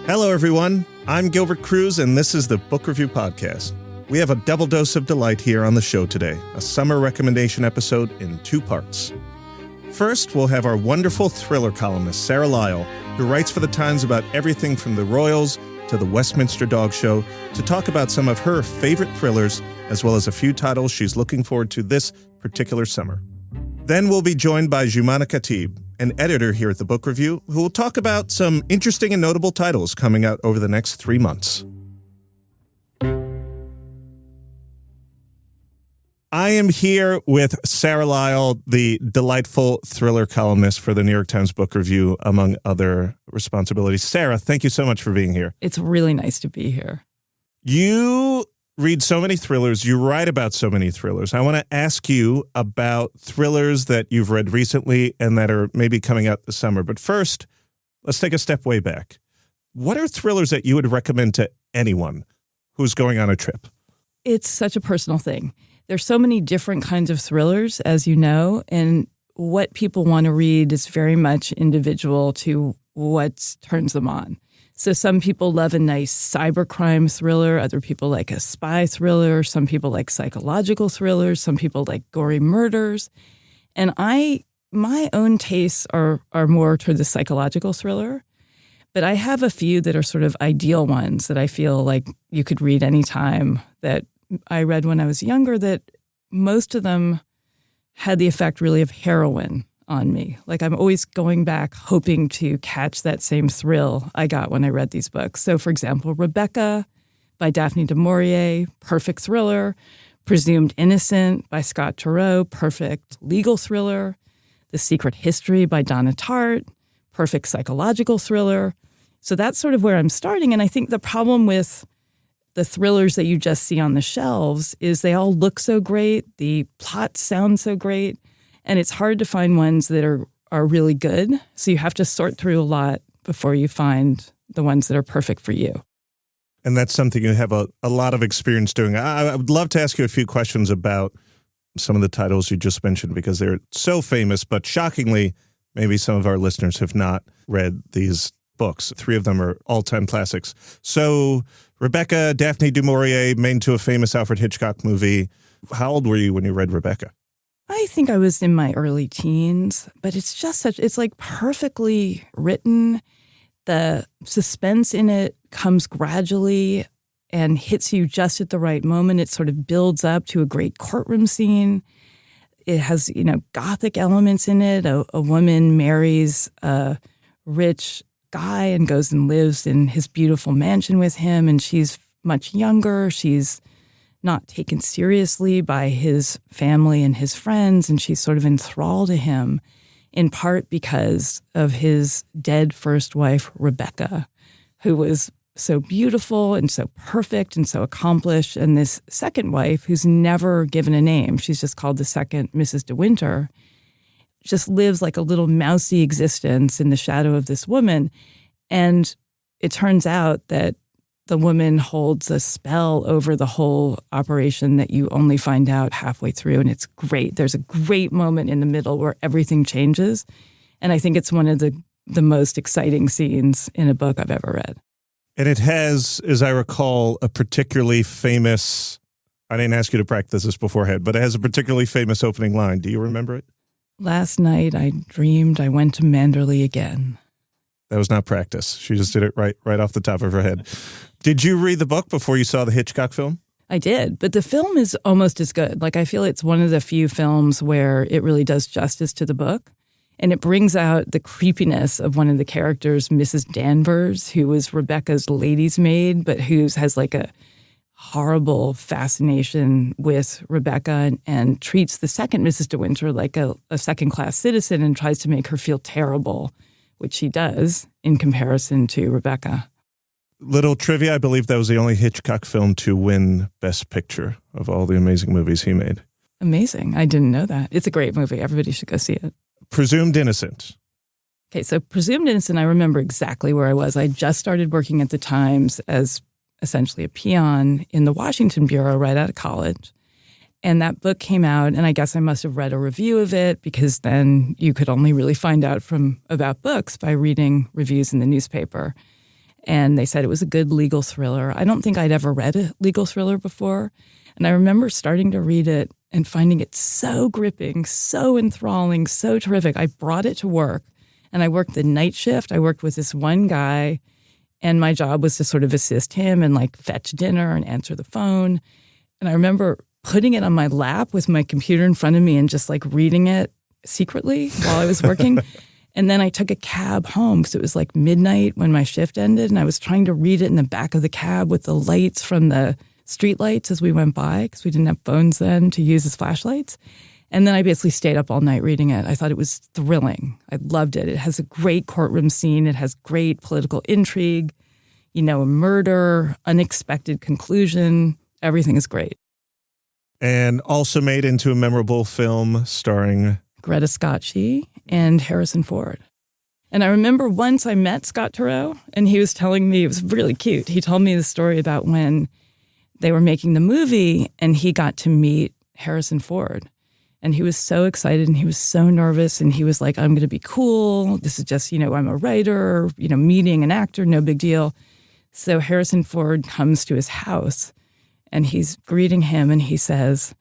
Hello, everyone. I'm Gilbert Cruz, and this is the Book Review Podcast. We have a double dose of delight here on the show today, a summer recommendation episode in 2 parts. First, we'll have our wonderful thriller columnist, Sarah Lyall, who writes for The Times about everything from the Royals to the Westminster Dog Show, to talk about some of her favorite thrillers, as well as a few titles she's looking forward to this particular summer. Then we'll be joined by Joumana Khatib, an editor here at the Book Review, who will talk about some interesting and notable titles coming out over the next 3 months. I am here with Sarah Lyall, the delightful thriller columnist for the New York Times Book Review, among other responsibilities. Sarah, thank you so much for being here. It's really nice to be here. You read so many thrillers. You write about so many thrillers. I want to ask you about thrillers that you've read recently and that are maybe coming out this summer. But first, let's take a step way back. What are thrillers that you would recommend to anyone who's going on a trip? It's such a personal thing. There's so many different kinds of thrillers, as you know, and what people want to read is very much individual to what turns them on. So some people love a nice cybercrime thriller. Other people like a spy thriller. Some people like psychological thrillers. Some people like gory murders. And my own tastes are more toward the psychological thriller. But I have a few that are sort of ideal ones that I feel like you could read anytime, that I read when I was younger, that most of them had the effect really of heroin on me. Like I'm always going back hoping to catch that same thrill I got when I read these books. So for example, Rebecca by Daphne du Maurier, perfect thriller. Presumed Innocent by Scott Turow, perfect legal thriller. The Secret History by Donna Tartt, perfect psychological thriller. So that's sort of where I'm starting. And I think the problem with the thrillers that you just see on the shelves is they all look so great, the plots sound so great, and it's hard to find ones that are really good. So you have to sort through a lot before you find the ones that are perfect for you. And that's something you have a lot of experience doing. I would love to ask you a few questions about some of the titles you just mentioned, because they're so famous, but shockingly, maybe some of our listeners have not read these books. 3 of them are all-time classics. So Rebecca, Daphne du Maurier, made into a famous Alfred Hitchcock movie. How old were you when you read Rebecca? I think I was in my early teens, but it's like perfectly written. The suspense in it comes gradually and hits you just at the right moment. It sort of builds up to a great courtroom scene. It has, Gothic elements in it. A woman marries a rich guy and goes and lives in his beautiful mansion with him, and she's much younger. She's not taken seriously by his family and his friends, and she's sort of enthralled to him, in part because of his dead first wife, Rebecca, who was so beautiful and so perfect and so accomplished, and this second wife, who's never given a name, she's just called the second Mrs. De Winter, just lives like a little mousy existence in the shadow of this woman. And it turns out that the woman holds a spell over the whole operation that you only find out halfway through, and it's great. There's a great moment in the middle where everything changes, and I think it's one of the most exciting scenes in a book I've ever read. And it has, as I recall, a particularly famous, I didn't ask you to practice this beforehand, but it has a particularly famous opening line. Do you remember it? Last night I dreamed I went to Manderley again. That was not practice. She just did it right off the top of her head. Did you read the book before you saw the Hitchcock film? I did, but the film is almost as good. Like, I feel it's one of the few films where it really does justice to the book. And it brings out the creepiness of one of the characters, Mrs. Danvers, who was Rebecca's lady's maid, but who has like a horrible fascination with Rebecca and treats the second Mrs. De Winter like a second-class citizen and tries to make her feel terrible, which she does in comparison to Rebecca. Little trivia, I believe that was the only Hitchcock film to win Best Picture of all the amazing movies he made. Amazing. I didn't know that. It's a great movie. Everybody should go see it. Presumed Innocent. Okay, so Presumed Innocent, I remember exactly where I was. I just started working at the Times as essentially a peon in the Washington Bureau right out of college. And that book came out, and I guess I must have read a review of it, because then you could only really find out about books by reading reviews in the newspaper. And they said it was a good legal thriller. I don't think I'd ever read a legal thriller before. And I remember starting to read it and finding it so gripping, so enthralling, so terrific. I brought it to work, and I worked the night shift. I worked with this one guy, and my job was to sort of assist him and like fetch dinner and answer the phone. And I remember putting it on my lap with my computer in front of me and just like reading it secretly while I was working. And then I took a cab home because it was like midnight when my shift ended, and I was trying to read it in the back of the cab with the lights from the street lights as we went by, because we didn't have phones then to use as flashlights. And then I basically stayed up all night reading it. I thought it was thrilling. I loved it. It has a great courtroom scene. It has great political intrigue, a murder, unexpected conclusion. Everything is great. And also made into a memorable film starring Greta Scacchi and Harrison Ford. And I remember once I met Scott Turow, and he was telling me, it was really cute. He told me the story about when they were making the movie and he got to meet Harrison Ford. And he was so excited and he was so nervous. And he was like, I'm going to be cool. This is just, I'm a writer, meeting an actor, no big deal. So Harrison Ford comes to his house and he's greeting him and he says,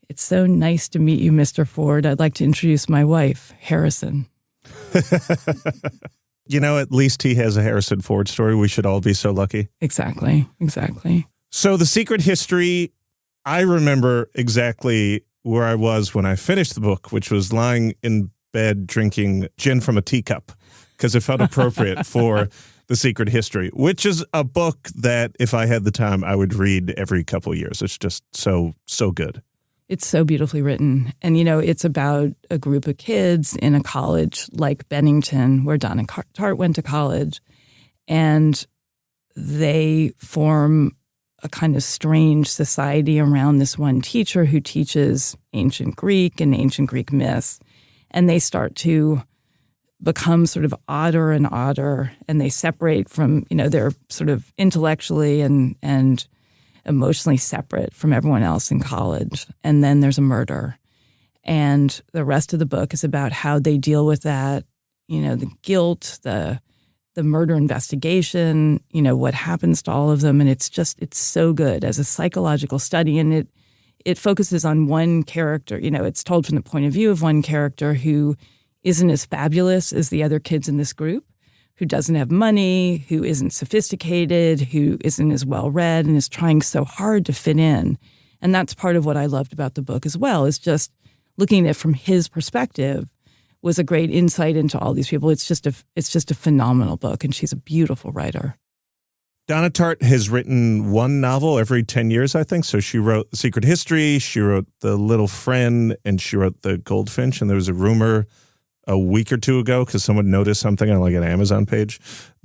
"It's so nice to meet you, Mr. Ford. I'd like to introduce my wife, Harrison." At least he has a Harrison Ford story. We should all be so lucky. Exactly. So The Secret History, I remember exactly where I was when I finished the book, which was lying in bed drinking gin from a teacup because it felt appropriate for The Secret History, which is a book that if I had the time, I would read every couple of years. It's just so good. It's so beautifully written. And, it's about a group of kids in a college like Bennington, where Donna Tartt went to college. And they form a kind of strange society around this one teacher who teaches ancient Greek and ancient Greek myths. And they start to become sort of odder and odder. And they separate from, they're sort of intellectually and emotionally separate from everyone else in college. And then there's a murder. And the rest of the book is about how they deal with that, the guilt, the murder investigation, what happens to all of them. And it's so good as a psychological study. And it focuses on one character. It's told from the point of view of one character who isn't as fabulous as the other kids in this group, who doesn't have money, who isn't sophisticated, who isn't as well-read, and is trying so hard to fit in. And that's part of what I loved about the book as well, is just looking at it from his perspective was a great insight into all these people. It's just a phenomenal book, and she's a beautiful writer. Donna Tartt has written one novel every 10 years, I think. So she wrote The Secret History, she wrote The Little Friend, and she wrote The Goldfinch. And there was a rumor a week or two ago, because someone noticed something on like an Amazon page,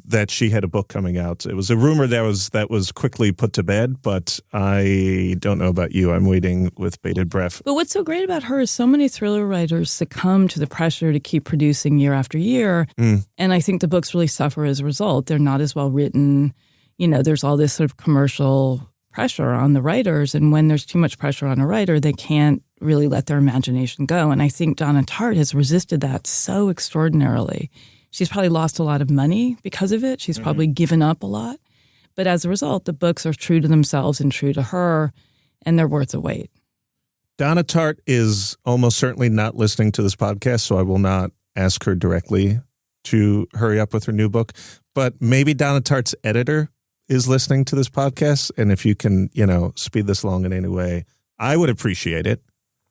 that she had a book coming out. It was a rumor that was quickly put to bed, but I don't know about you. I'm waiting with bated breath. But what's so great about her is so many thriller writers succumb to the pressure to keep producing year after year. And I think the books really suffer as a result. They're not as well written. There's all this sort of commercial pressure on the writers. And when there's too much pressure on a writer, they can't really let their imagination go. And I think Donna Tartt has resisted that so extraordinarily. She's probably lost a lot of money because of it. She's probably given up a lot. But as a result, the books are true to themselves and true to her, and they're worth the wait. Donna Tartt is almost certainly not listening to this podcast, so I will not ask her directly to hurry up with her new book. But maybe Donna Tartt's editor is listening to this podcast, and if you can, speed this along in any way, I would appreciate it.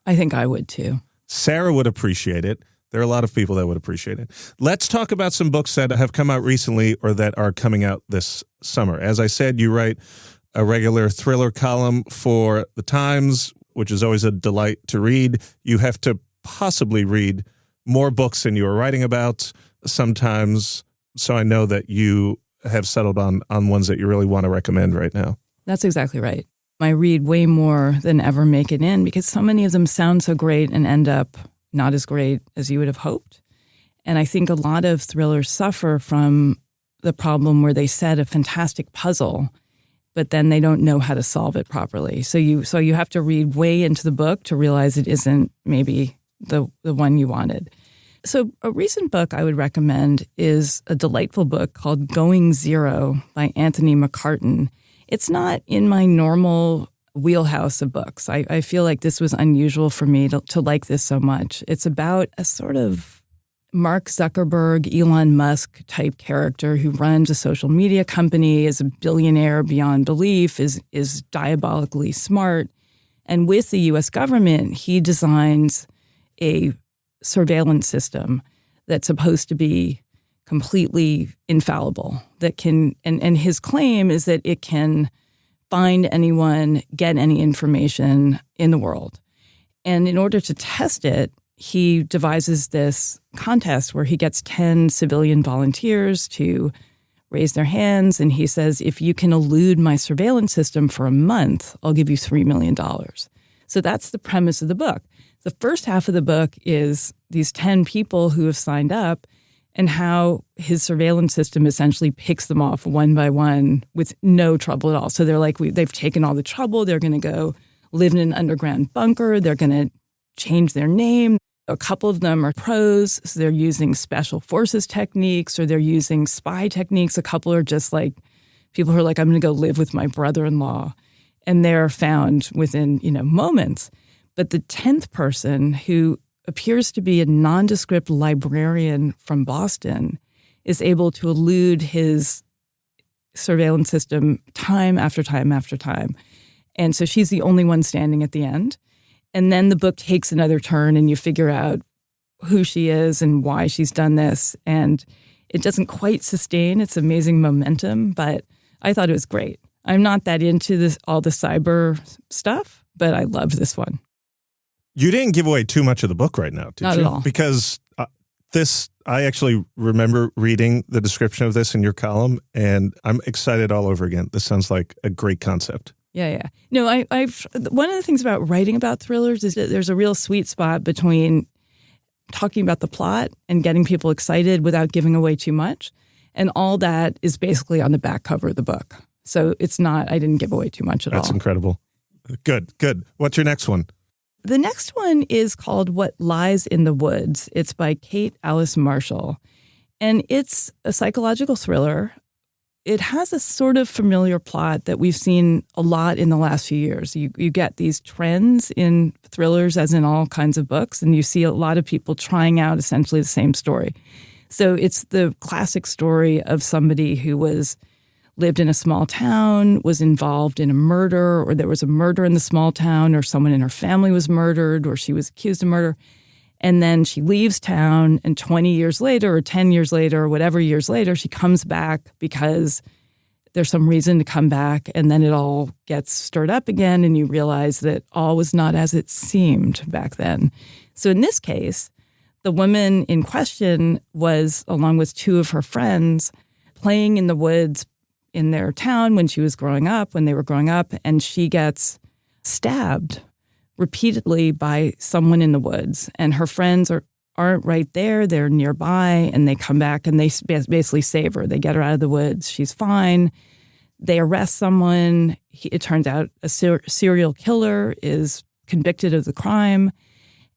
I think I would too. Sarah would appreciate it. There are a lot of people that would appreciate it. Let's talk about some books that have come out recently or that are coming out this summer. As I said, you write a regular thriller column for The Times, which is always a delight to read. You have to possibly read more books than you are writing about sometimes. So I know that you have settled on ones that you really want to recommend right now. That's exactly right. I read way more than ever make it in because so many of them sound so great and end up not as great as you would have hoped. And I think a lot of thrillers suffer from the problem where they set a fantastic puzzle, but then they don't know how to solve it properly. So you have to read way into the book to realize it isn't maybe the one you wanted. So a recent book I would recommend is a delightful book called Going Zero by Anthony McCarten. It's not in my normal wheelhouse of books. I feel like this was unusual for me to like this so much. It's about a sort of Mark Zuckerberg, Elon Musk type character who runs a social media company, is a billionaire beyond belief, is diabolically smart. And with the U.S. government, he designs a surveillance system that's supposed to be completely infallible, that can, and his claim is that it can find anyone, get any information in the world. And in order to test it, he devises this contest where he gets 10 civilian volunteers to raise their hands. And he says, if you can elude my surveillance system for a month, I'll give you $3 million. So that's the premise of the book. The first half of the book is these 10 people who have signed up and how his surveillance system essentially picks them off one by one with no trouble at all. So they're like, they've taken all the trouble. They're going to go live in an underground bunker. They're going to change their name. A couple of them are pros, so they're using special forces techniques or they're using spy techniques. A couple are just like people who are like, I'm going to go live with my brother-in-law. And they're found within, moments. But the 10th person, who appears to be a nondescript librarian from Boston, is able to elude his surveillance system time after time after time. And so she's the only one standing at the end. And then the book takes another turn and you figure out who she is and why she's done this. And it doesn't quite sustain its amazing momentum, but I thought it was great. I'm not that into all the cyber stuff, but I loved this one. You didn't give away too much of the book right now, did you? Not at all. Because I actually remember reading the description of this in your column, and I'm excited all over again. This sounds like a great concept. Yeah. No, I've one of the things about writing about thrillers is that there's a real sweet spot between talking about the plot and getting people excited without giving away too much. And all that is basically on the back cover of the book. So it's not, I didn't give away too much at all. That's incredible. Good. What's your next one? The next one is called What Lies in the Woods. It's by Kate Alice Marshall. And it's a psychological thriller. It has a sort of familiar plot that we've seen a lot in the last few years. You get these trends in thrillers, as in all kinds of books, and you see a lot of people trying out essentially the same story. So it's the classic story of somebody who lived in a small town, was involved in a murder, or there was a murder in the small town, or someone in her family was murdered, or she was accused of murder. And then she leaves town, and 20 years later or 10 years later or whatever years later, she comes back because there's some reason to come back, and then it all gets stirred up again, and you realize that all was not as it seemed back then. So in this case, the woman in question was, along with two of her friends, playing in the woods in their town when they were growing up, and she gets stabbed repeatedly by someone in the woods. And her friends aren't right there. They're nearby, and they come back and they basically save her. They get her out of the woods. She's fine. They arrest someone. It turns out a serial killer is convicted of the crime.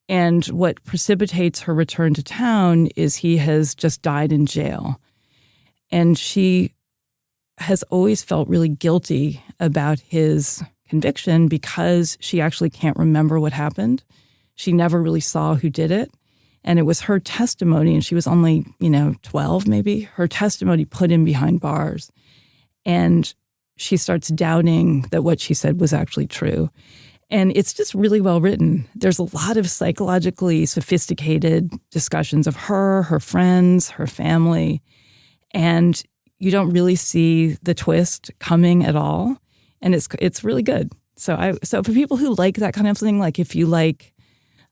And what precipitates her return to town is he has just died in jail. And she has always felt really guilty about his conviction because she actually can't remember what happened. She never really saw who did it. And it was her testimony, and she was only, 12 maybe. Her testimony put him behind bars. And she starts doubting that what she said was actually true. And it's just really well written. There's a lot of psychologically sophisticated discussions of her friends, her family. And you don't really see the twist coming at all. And it's really good. So for people who like that kind of thing, like if you like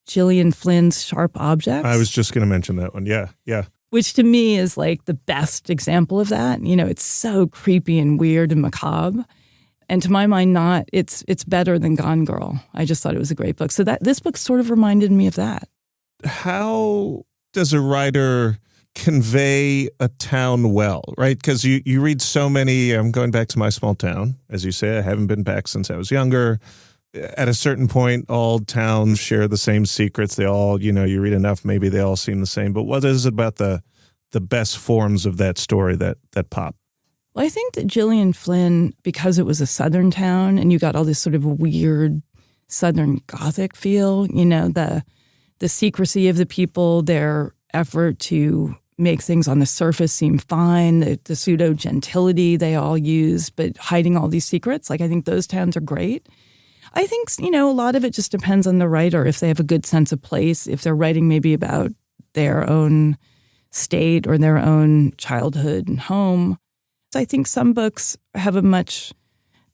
Gillian Flynn's Sharp Objects. I was just going to mention that one. Yeah. Which to me is like the best example of that. It's so creepy and weird and macabre. And to my mind, it's better than Gone Girl. I just thought it was a great book. So this book sort of reminded me of that. How does a writer convey a town well, right? Because you read so many, I'm going back to my small town. As you say, I haven't been back since I was younger. at a certain point, all towns share the same secrets. They all, you read enough, maybe they all seem the same. But what is it about the best forms of that story that pop? Well, I think that Gillian Flynn, because it was a Southern town and you got all this sort of weird Southern Gothic feel, the secrecy of the people, their effort to make things on the surface seem fine, the pseudo-gentility they all use, but hiding all these secrets. I think those towns are great. I think, a lot of it just depends on the writer, if they have a good sense of place, if they're writing maybe about their own state or their own childhood and home. So I think some books have a much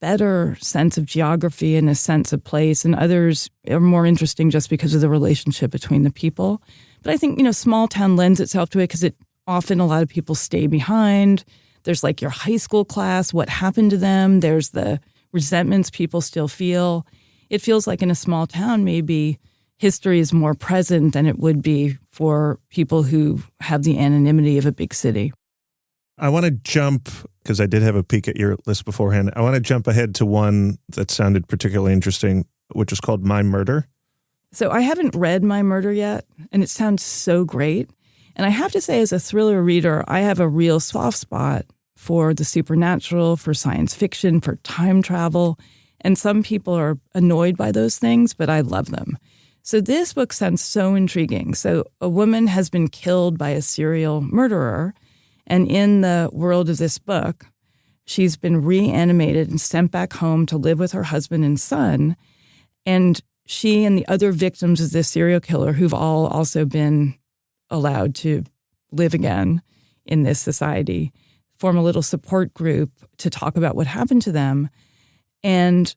better sense of geography and a sense of place, and others are more interesting just because of the relationship between the people. But I think, small town lends itself to it because often a lot of people stay behind. There's your high school class, what happened to them. There's the resentments people still feel. It feels like in a small town, maybe history is more present than it would be for people who have the anonymity of a big city. I want to jump, because I did have a peek at your list beforehand. I want to jump ahead to one that sounded particularly interesting, which is called My Murder. So I haven't read My Murder yet, and it sounds so great. And I have to say, as a thriller reader, I have a real soft spot for the supernatural, for science fiction, for time travel. And some people are annoyed by those things, but I love them. So this book sounds so intriguing. So a woman has been killed by a serial murderer. And in the world of this book, she's been reanimated and sent back home to live with her husband and son. And she and the other victims of this serial killer, who've all also been allowed to live again in this society, form a little support group to talk about what happened to them. And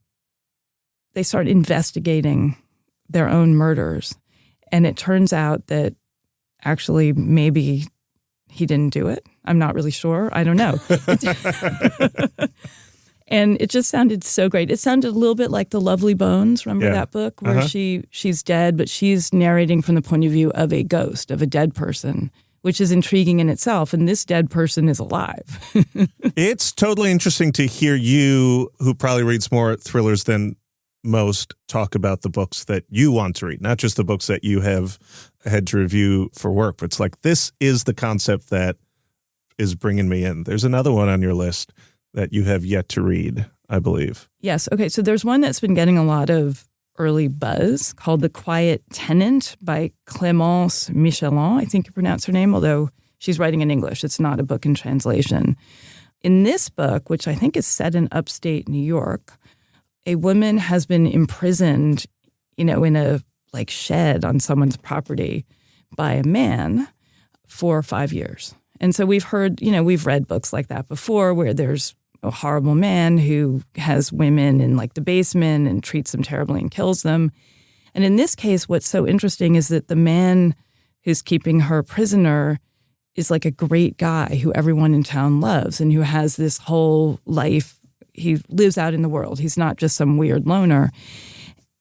they start investigating their own murders. And it turns out that actually maybe he didn't do it. I'm not really sure. I don't know. And it just sounded so great. It sounded a little bit like The Lovely Bones. Remember that book where she's dead, but she's narrating from the point of view of a ghost, of a dead person, which is intriguing in itself. And this dead person is alive. It's totally interesting to hear you, who probably reads more thrillers than most, talk about the books that you want to read, not just the books that you have had to review for work. But it's this is the concept that is bringing me in. There's another one on your list that you have yet to read, I believe. Yes. Okay. So there's one that's been getting a lot of early buzz called The Quiet Tenant by Clémence Michelin. I think you pronounce her name, although she's writing in English. It's not a book in translation. In this book, which I think is set in upstate New York, a woman has been imprisoned, in a shed on someone's property by a man for 5 years. And so we've heard, we've read books like that before where there's a horrible man who has women in the basement and treats them terribly and kills them. And in this case, what's so interesting is that the man who's keeping her prisoner is a great guy who everyone in town loves and who has this whole life. He lives out in the world. He's not just some weird loner.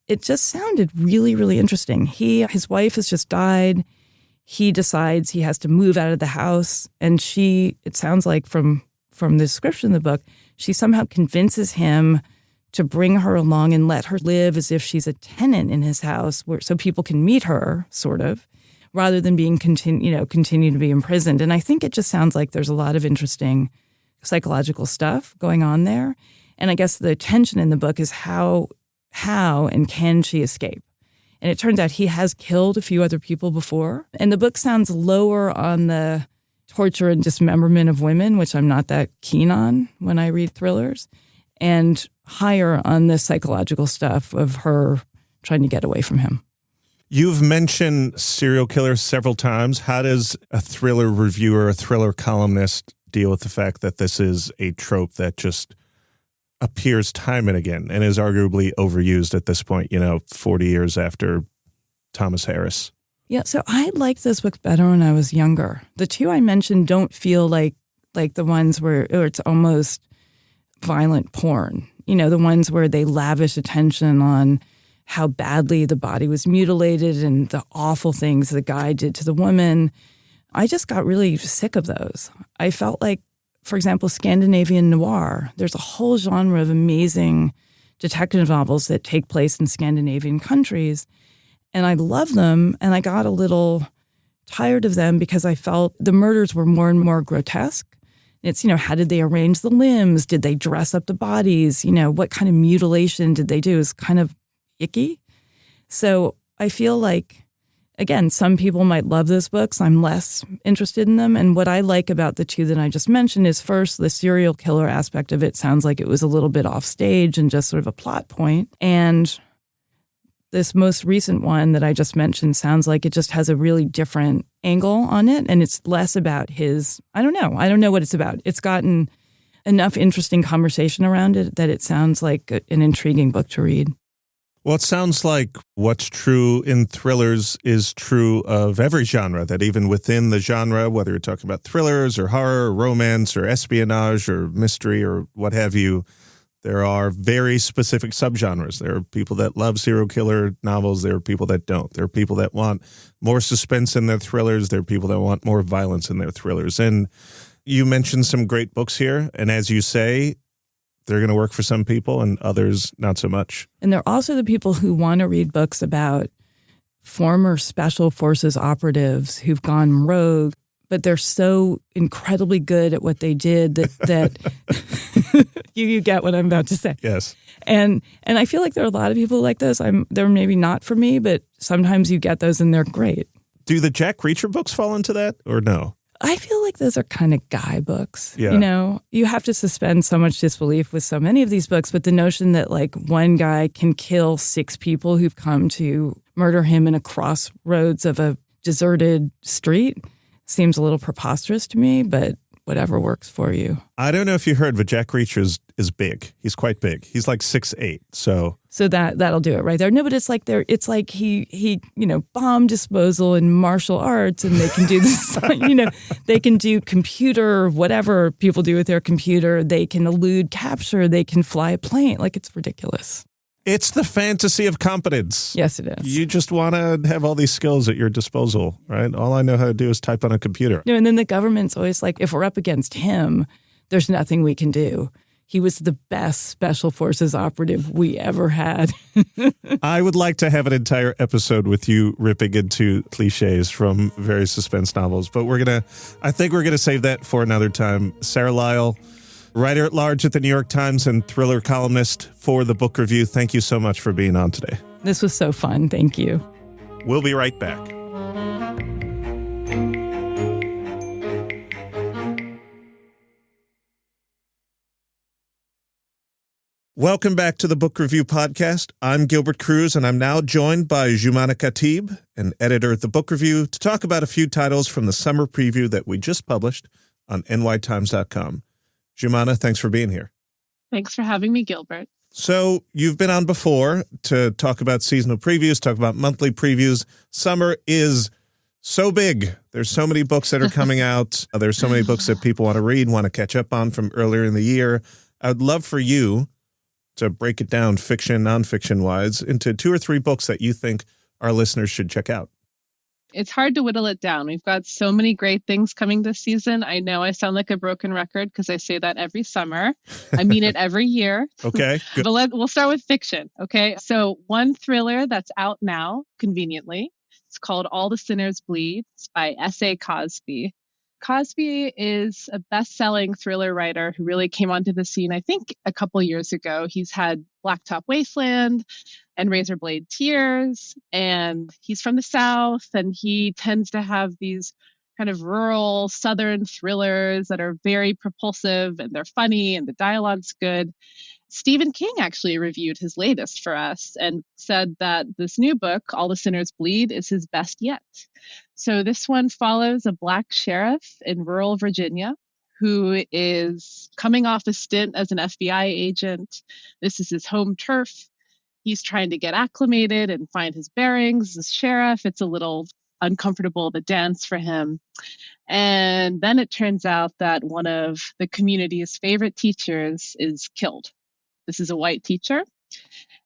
It just sounded really, really interesting. His wife has just died. He decides he has to move out of the house. And it sounds like from the description of the book, she somehow convinces him to bring her along and let her live as if she's a tenant in his house, so people can meet her, sort of, rather than being continue to be imprisoned. And I think it just sounds like there's a lot of interesting psychological stuff going on there. And I guess the tension in the book is how and can she escape? And it turns out he has killed a few other people before. And the book sounds lower on the torture and dismemberment of women, which I'm not that keen on when I read thrillers, and higher on the psychological stuff of her trying to get away from him. You've mentioned serial killers several times. How does a thriller reviewer, a thriller columnist deal with the fact that this is a trope that just appears time and again and is arguably overused at this point, 40 years after Thomas Harris? Yeah, so I liked this book better when I was younger. The two I mentioned don't feel like the ones where it's almost violent porn. The ones where they lavish attention on how badly the body was mutilated and the awful things the guy did to the woman. I just got really sick of those. I felt like, for example, Scandinavian noir. There's a whole genre of amazing detective novels that take place in Scandinavian countries. And I love them, and I got a little tired of them because I felt the murders were more and more grotesque. It's, how did they arrange the limbs? Did they dress up the bodies? What kind of mutilation did they do? It's kind of icky. So I feel like, again, some people might love those books. I'm less interested in them. And what I like about the two that I just mentioned is, first, the serial killer aspect of it sounds like it was a little bit off stage and just sort of a plot point. And this most recent one that I just mentioned sounds like it just has a really different angle on it. And it's less about his, I don't know what it's about. It's gotten enough interesting conversation around it that it sounds like an intriguing book to read. Well, it sounds like what's true in thrillers is true of every genre, that even within the genre, whether you're talking about thrillers or horror or romance or espionage or mystery or what have you, there are very specific subgenres. There are people that love serial killer novels. There are people that don't. There are people that want more suspense in their thrillers. There are people that want more violence in their thrillers. And you mentioned some great books here. And as you say, they're going to work for some people and others not so much. And they're also the people who want to read books about former special forces operatives who've gone rogue, but they're so incredibly good at what they did that you get what I'm about to say. Yes. And I feel like there are a lot of people like those. They're maybe not for me, but sometimes you get those and they're great. Do the Jack Reacher books fall into that or no? I feel like those are kind of guy books. Yeah. You have to suspend so much disbelief with so many of these books, but the notion that like one guy can kill 6 people who've come to murder him in a crossroads of a deserted street seems a little preposterous to me, but whatever works for you. I don't know if you heard, but Jack Reacher is big. He's quite big. He's like 6'8". So that'll do it right there. No, but it's like he bomb disposal and martial arts, and they can do this. They can do computer, whatever people do with their computer. They can elude capture. They can fly a plane. Like, it's ridiculous. It's the fantasy of competence. Yes, it is. You just want to have all these skills at your disposal, right? All I know how to do is type on a computer. No, and then the government's always like, if we're up against him, there's nothing we can do. He was the best special forces operative we ever had. I would like to have an entire episode with you ripping into cliches from various suspense novels, but I think we're going to save that for another time. Sarah Lyall, writer at large at the New York Times and thriller columnist for the book review. Thank you so much for being on today. This was so fun. Thank you. We'll be right back. Welcome back to the Book Review Podcast. I'm Gilbert Cruz, and I'm now joined by Joumana Khatib, an editor at the Book Review, to talk about a few titles from the summer preview that we just published on nytimes.com. Joumana, thanks for being here. Thanks for having me, Gilbert. So you've been on before to talk about seasonal previews, talk about monthly previews. Summer is so big. There's so many books that are coming out. There's so many books that people want to read, want to catch up on from earlier in the year. I would love for you to break it down fiction, nonfiction-wise into 2 or 3 books that you think our listeners should check out. It's hard to whittle it down. We've got so many great things coming this season. I know I sound like a broken record because I say that every summer. I mean it every year. Okay, good. But we'll start with fiction, okay? So one thriller that's out now, conveniently, it's called All the Sinners Bleed. It's by S.A. Cosby. Cosby is a best-selling thriller writer who really came onto the scene, I think, a couple years ago. He's had Blacktop Wasteland and Razorblade Tears, and he's from the South, and he tends to have these kind of rural Southern thrillers that are very propulsive, and they're funny, and the dialogue's good. Stephen King actually reviewed his latest for us and said that this new book, All the Sinners Bleed, is his best yet. So this one follows a Black sheriff in rural Virginia who is coming off a stint as an FBI agent. This is his home turf. He's trying to get acclimated and find his bearings as sheriff. It's a little uncomfortable to dance for him. And then it turns out that one of the community's favorite teachers is killed. This is a white teacher.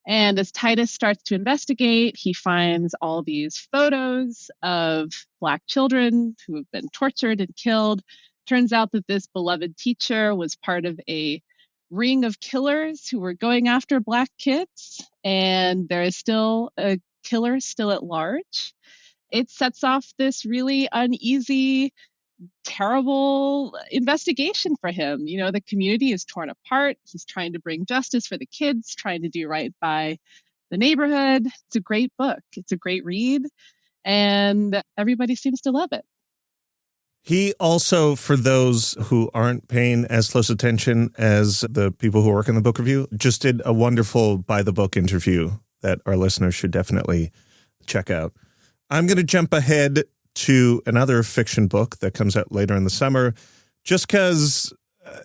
And as Titus starts to investigate, he finds all these photos of Black children who have been tortured and killed. Turns out that this beloved teacher was part of a ring of killers who were going after Black kids, and there is still a killer still at large. It sets off this really uneasy, terrible investigation for him. The community is torn apart. He's trying to bring justice for the kids, trying to do right by the neighborhood. It's a great book. It's a great read, and everybody seems to love it. He also, for those who aren't paying as close attention as the people who work in the book review, just did a wonderful by the book interview that our listeners should definitely check out. I'm going to jump ahead to another fiction book that comes out later in the summer, just because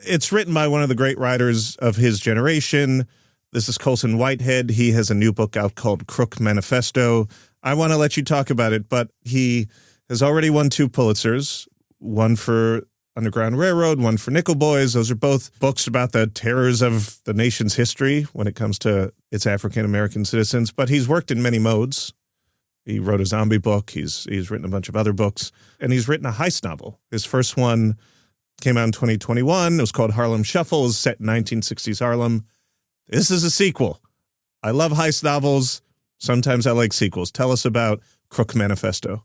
it's written by one of the great writers of his generation. This is Colson Whitehead. He has a new book out called Crook Manifesto. I want to let you talk about it, but he has already won 2 Pulitzers, one for Underground Railroad, one for Nickel Boys. Those are both books about the terrors of the nation's history when it comes to its African-American citizens. But he's worked in many modes. He wrote a zombie book. He's written a bunch of other books. And he's written a heist novel. His first one came out in 2021. It was called Harlem Shuffle. It was set in 1960s Harlem. This is a sequel. I love heist novels. Sometimes I like sequels. Tell us about Crook Manifesto.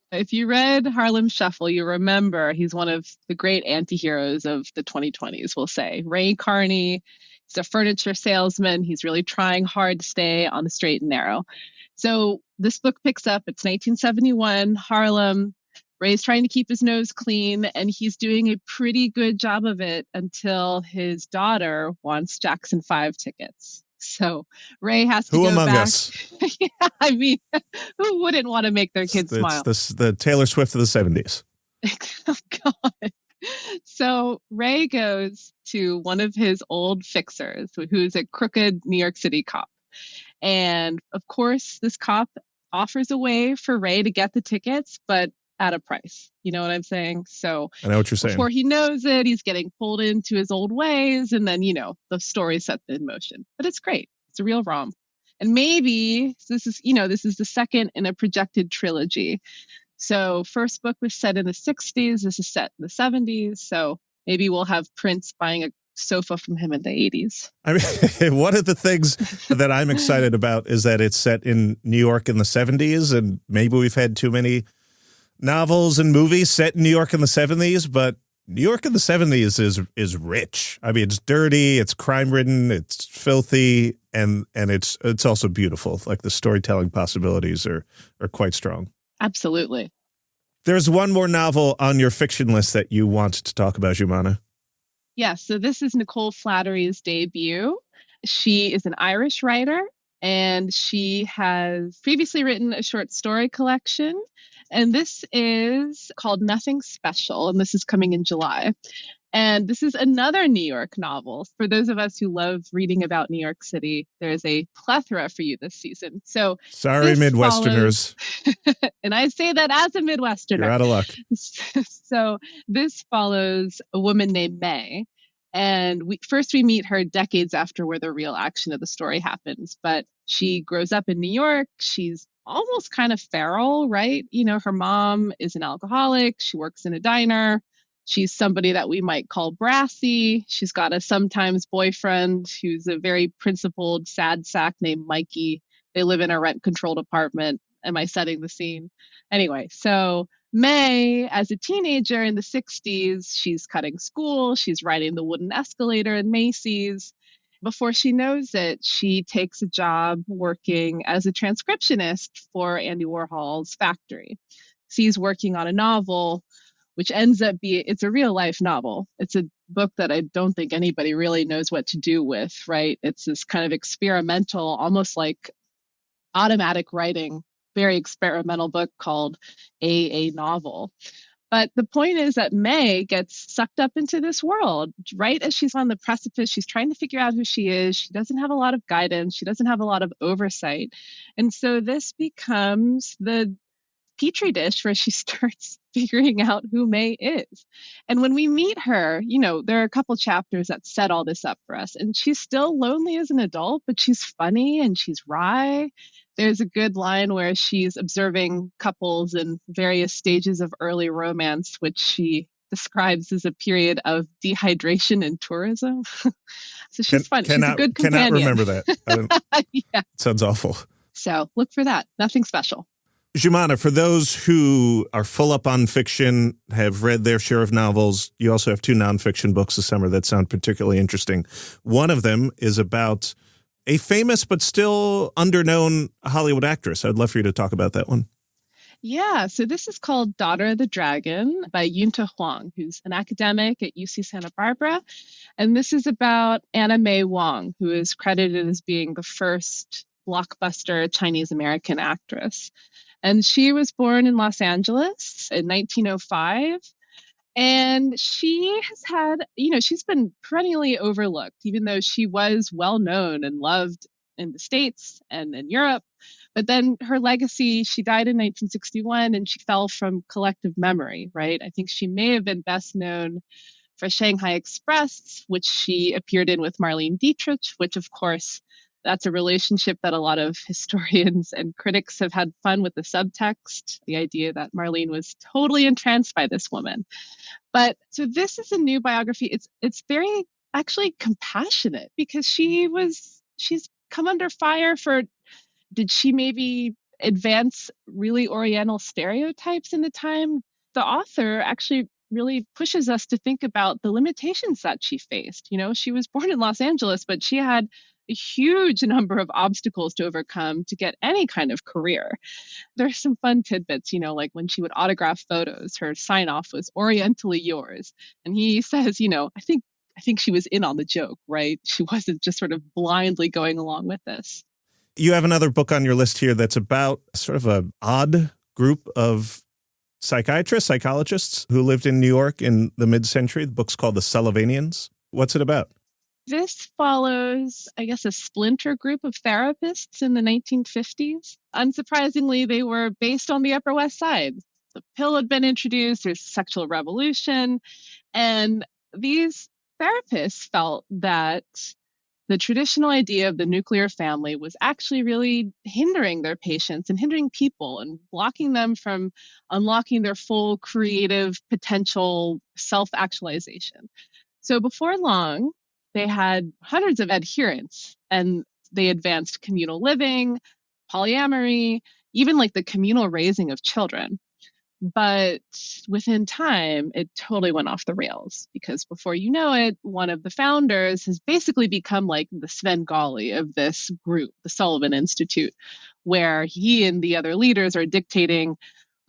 If you read Harlem Shuffle, you remember he's one of the great anti-heroes of the 2020s, we'll say. Ray Carney, he's a furniture salesman. He's really trying hard to stay on the straight and narrow. So this book picks up, it's 1971, Harlem. Ray's trying to keep his nose clean, and he's doing a pretty good job of it until his daughter wants Jackson 5 tickets. So Ray has to go among back. Us? Yeah, I mean, who wouldn't want to make their kids smile? It's the Taylor Swift of the 70s. Oh, God. So Ray goes to one of his old fixers, who's a crooked New York City cop. And of course, this cop offers a way for Ray to get the tickets, but at a price. You know what I'm saying? So I know what you're saying. Before he knows it, he's getting pulled into his old ways. And then, the story sets in motion. But it's great. It's a real rom. And maybe this is the second in a projected trilogy. So first book was set in the 60s. This is set in the 70s. So maybe we'll have Prince buying a sofa from him in the 80s. I mean, one of the things that I'm excited about is that it's set in New York in the 70s, and maybe we've had too many novels and movies set in New York in the 70s, but New York in the 70s is rich. I mean, it's dirty, it's crime-ridden, it's filthy, and it's also beautiful. Like the storytelling possibilities are quite strong. Absolutely. There's one more novel on your fiction list that you wanted to talk about, Joumana. Yes, so this is Nicole Flattery's debut. She is an Irish writer, and she has previously written a short story collection. And this is called Nothing Special, and this is coming in July. And this is another New York novel. For those of us who love reading about New York City, there's a plethora for you this season. So sorry, Midwesterners. And I say that as a Midwesterner. You're out of luck. So this follows a woman named May. And we meet her decades after where the real action of the story happens. But she grows up in New York. She's almost kind of feral, right? Her mom is an alcoholic. She works in a diner. She's somebody that we might call brassy. She's got a sometimes boyfriend who's a very principled, sad sack named Mikey. They live in a rent-controlled apartment. Am I setting the scene? Anyway, so May, as a teenager in the 60s, she's cutting school. She's riding the wooden escalator in Macy's. Before she knows it, she takes a job working as a transcriptionist for Andy Warhol's factory. She's working on a novel, which ends up it's a real life novel. It's a book that I don't think anybody really knows what to do with, right? It's this kind of experimental, almost like automatic writing, very experimental book called a novel. But the point is that May gets sucked up into this world right as she's on the precipice. She's trying to figure out who she is. She doesn't have a lot of guidance. She doesn't have a lot of oversight. And so this becomes the petri dish where she starts figuring out who May is. And when we meet her, there are a couple chapters that set all this up for us. And she's still lonely as an adult, but she's funny and she's wry. There's a good line where she's observing couples in various stages of early romance, which she describes as a period of dehydration and tourism. So she's fun. She's a good companion. Cannot remember that. Yeah. Sounds awful. So look for that. Nothing special. Joumana, for those who are full up on fiction, have read their share of novels, you also have 2 nonfiction books this summer that sound particularly interesting. One of them is about a famous but still underknown Hollywood actress. I'd love for you to talk about that one. Yeah, so this is called Daughter of the Dragon by Yunta Huang, who's an academic at UC Santa Barbara. And this is about Anna May Wong, who is credited as being the first blockbuster Chinese-American actress. And she was born in Los Angeles in 1905. And she has had, she's been perennially overlooked, even though she was well known and loved in the States and in Europe. But then her legacy, she died in 1961 and she fell from collective memory, right? I think she may have been best known for Shanghai Express, which she appeared in with Marlene Dietrich, which of course, that's a relationship that a lot of historians and critics have had fun with the subtext, the idea that Marlene was totally entranced by this woman. But so this is a new biography. It's very actually compassionate because she's come under fire for, did she maybe advance really Oriental stereotypes in the time? The author actually really pushes us to think about the limitations that she faced. She was born in Los Angeles, but she had a huge number of obstacles to overcome to get any kind of career. There's some fun tidbits, like when she would autograph photos, her sign off was "Orientally yours." And he says, I think she was in on the joke, right? She wasn't just sort of blindly going along with this. You have another book on your list here that's about sort of an odd group of psychologists who lived in New York in the mid-century. The book's called The Sullivanians. What's it about? This follows, I guess, a splinter group of therapists in the 1950s. Unsurprisingly, they were based on the Upper West Side. The pill had been introduced, there's sexual revolution, and these therapists felt that the traditional idea of the nuclear family was actually really hindering their patients and hindering people and blocking them from unlocking their full creative potential self-actualization. So before long, they had hundreds of adherents and they advanced communal living, polyamory, even like the communal raising of children. But within time, it totally went off the rails because before you know it, one of the founders has basically become like the Svengali of this group, the Sullivan Institute, where he and the other leaders are dictating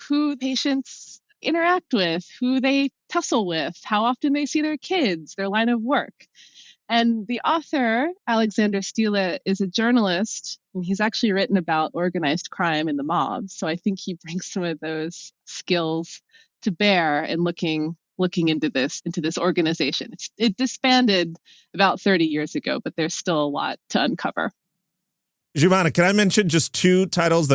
who patients interact with, who they tussle with, how often they see their kids, their line of work. And the author, Alexander Stila, is a journalist, and he's actually written about organized crime and the mob. So I think he brings some of those skills to bear in looking into this organization. It disbanded about 30 years ago, but there's still a lot to uncover. Joumana, can I mention just 2 titles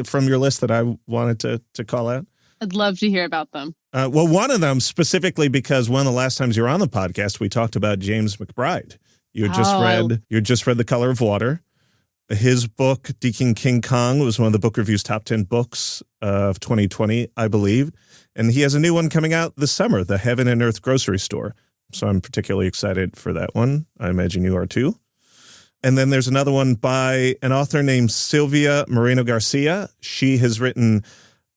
from your list that I wanted to call out? I'd love to hear about them. Well, one of them specifically because one of the last times you were on the podcast, we talked about James McBride. You had just read The Color of Water. His book, Deaking King Kong, was one of the Book Review's top 10 books of 2020, I believe. And he has a new one coming out this summer, The Heaven and Earth Grocery Store. So I'm particularly excited for that one. I imagine you are too. And then there's another one by an author named Silvia Moreno Garcia. She has written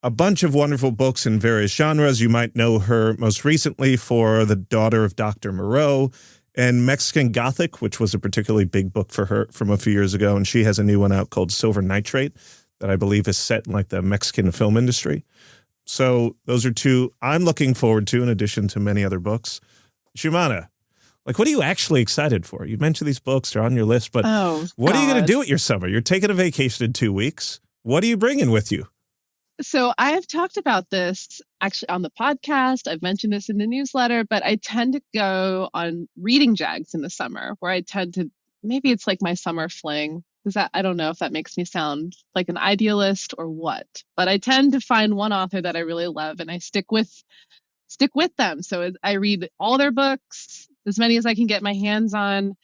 a bunch of wonderful books in various genres. You might know her most recently for The Daughter of Dr. Moreau and Mexican Gothic, which was a particularly big book for her from a few years ago. And she has a new one out called Silver Nitrate that I believe is set in like the Mexican film industry. So those are 2 I'm looking forward to in addition to many other books. Joumana, like, what are you actually excited for? You mentioned these books, they're on your list, but what are you going to do with your summer? You're taking a vacation in 2 weeks. What are you bringing with you? So I have talked about this actually on the podcast. I've mentioned this in the newsletter, but I tend to go on reading jags in the summer where I tend to, maybe it's like my summer fling. I don't know if that makes me sound like an idealist or what, but I tend to find one author that I really love and I stick with them. So I read all their books, as many as I can get my hands on.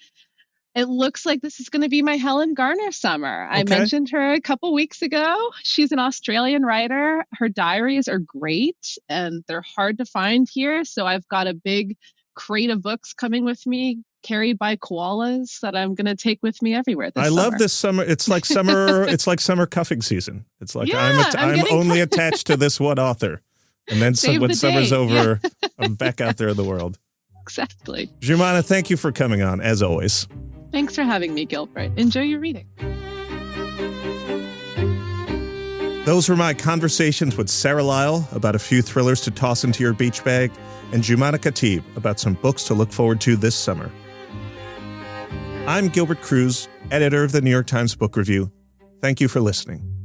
It looks like this is going to be my Helen Garner summer. I mentioned her a couple weeks ago. She's an Australian writer. Her diaries are great and they're hard to find here. So I've got a big crate of books coming with me, carried by koalas, that I'm going to take with me everywhere this summer. I love this summer. It's like summer. It's like summer cuffing season. It's like I'm only attached to this one author. And then when summer's over, I'm back out there in the world. Exactly. Joumana, thank you for coming on, as always. Thanks for having me, Gilbert. Enjoy your reading. Those were my conversations with Sarah Lyall about a few thrillers to toss into your beach bag, and Joumana Khatib about some books to look forward to this summer. I'm Gilbert Cruz, editor of the New York Times Book Review. Thank you for listening.